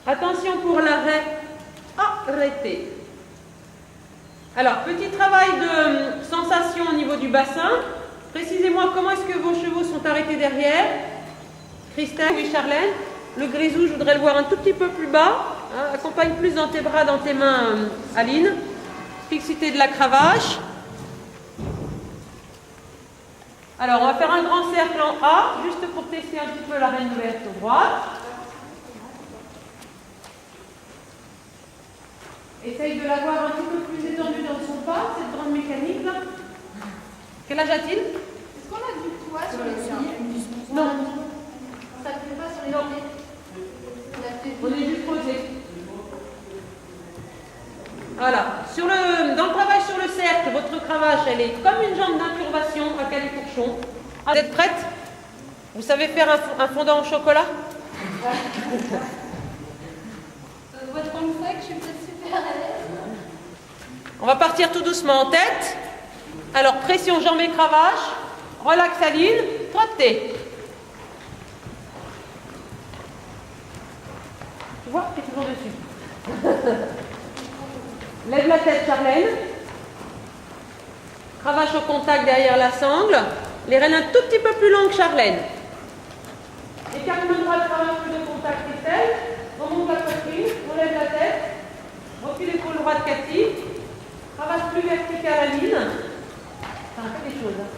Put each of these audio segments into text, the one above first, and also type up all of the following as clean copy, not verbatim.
Attention pour l'arrêt. Arrêtez. Alors, petit travail de sensation au niveau du bassin. Précisez-moi comment est-ce que vos chevaux sont arrêtés derrière. Christelle et Charlène. Le grisou, je voudrais le voir un tout petit peu plus bas. Hein, accompagne plus dans tes bras, dans tes mains, Aline. Fixité de la cravache. Alors, on va faire un grand cercle en A, juste pour tester un petit peu la reine ouverte droite. Essaye de l'avoir un petit peu plus étendue dans son pas, cette grande mécanique là. Quel âge a-t-il? Est-ce qu'on a du poids sur les pieds? Non. Ça ne fait pas sur les pieds? On est juste posé. Voilà. Dans le travail sur le cercle, votre cravache, elle est comme une jambe d'incurvation à califourchon. Vous êtes prête? Vous savez faire un fondant au chocolat? Ça doit être comme ça que je suis peut-être super à l'aise. On va partir tout doucement en tête. Alors, pression jambe et cravache. Relax Aline. Trottez. Tu vois, tu es toujours dessus. Lève la tête, Charlène. Cravache au contact derrière la sangle. Les rênes un tout petit peu plus longues, Charlène. Écarte main droite, cravache de contact, Christelle. On monte la poitrine, on lève la tête. Recule l'épaule droite, Cathy. Cravache plus verticale, Aline. Ça fait des choses. Hein.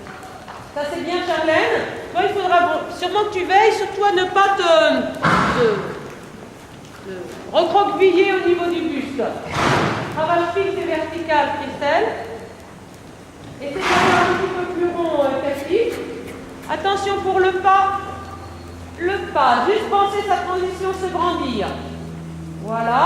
Ça c'est bien, Charlène. Toi, il faudra sûrement que tu veilles, surtout à ne pas te recroqueviller au niveau du buste. Cravache fixe et verticale, Christelle. Essayez d'avoir un petit peu plus rond, Cathy. Attention pour le pas. Le pas. Juste penser sa transition se grandir. Voilà.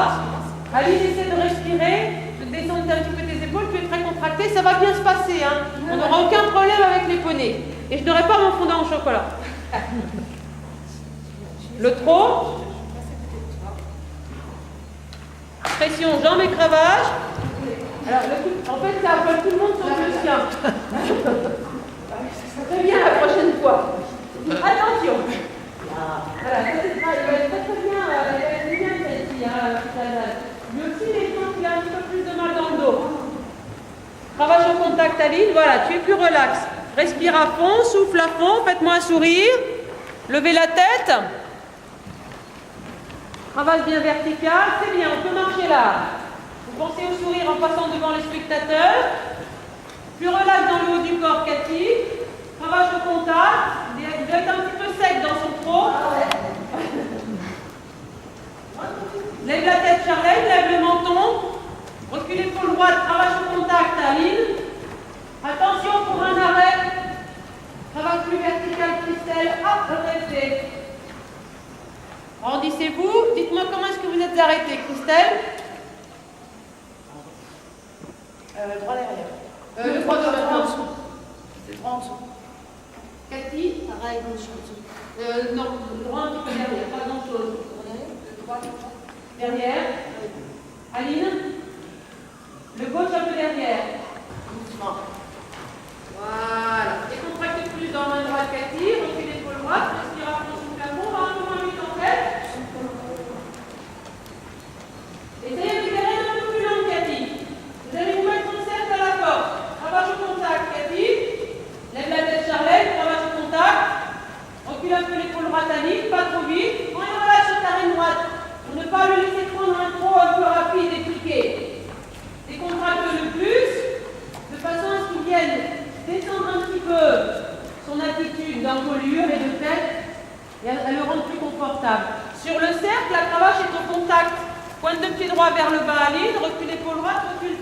Aline, essaie de respirer. De descendre un petit peu tes épaules. Tu es très contracté. Ça va bien se passer. Hein. On n'aura aucun problème avec les poneys. Et je n'aurai pas mon fondant au chocolat. Le trot. Pression, jambes et cravache. Alors, en fait, ça appelle tout le monde sauf le sien. Très bien la prochaine fois. Attention. Voilà, ça c'est très bien. Elle est bien celle-ci. Lui aussi, les gens qui a un petit peu plus de mal dans le dos. Cravache au contact, Aline. Voilà, tu es plus relax. Respire à fond, souffle à fond. Faites-moi un sourire. Levez la tête. Cravache bien verticale, c'est bien, on peut marcher là. Vous pensez au sourire en passant devant les spectateurs. Plus relax dans le haut du corps, Cathy. Cravache au contact. Vous êtes un petit peu sec dans son trot. Lève la tête, Charlène, lève le menton. Recule l'épaule droite, cravache au contact, Aline. Attention pour un arrêt. Cravache plus verticale, Christelle. Arrêtez. Rendissez-vous. Dites-moi comment est-ce que vous êtes arrêté, Christelle? Droit derrière. Le droit devant. C'est droit en dessous. Cathy? Pareil, dans le chantier. Non, le droit un petit peu derrière, pas grand-chose. Derrière. Aline? Le gauche un peu derrière. Doucement. Voilà. Décontractez plus dans main droite, Cathy. Recule l'épaule droite. Respire à fond sous le plafond. On va un peu moins vite en tête. Essayez de libérer un peu plus long, Cathy. Vous allez vous mettre en cercle à la porte. Cravache au contact, Cathy. Lève la tête, Charlène. Cravache au contact. Recule un peu l'épaule droite, Aline. Pas trop vite. Prends une relâche sur ta reine droite. Pour ne pas lui laisser prendre un trot un peu rapide et piqué. Décontracte le plus. De façon à ce qu'il vienne descendre un petit peu son attitude d'encolure et de tête. Et à le rendre plus confortable. Sur le cercle, la cravache est au contact. Pointe de pied droit vers le bas, Aline. Recule l'épaule droite. Recule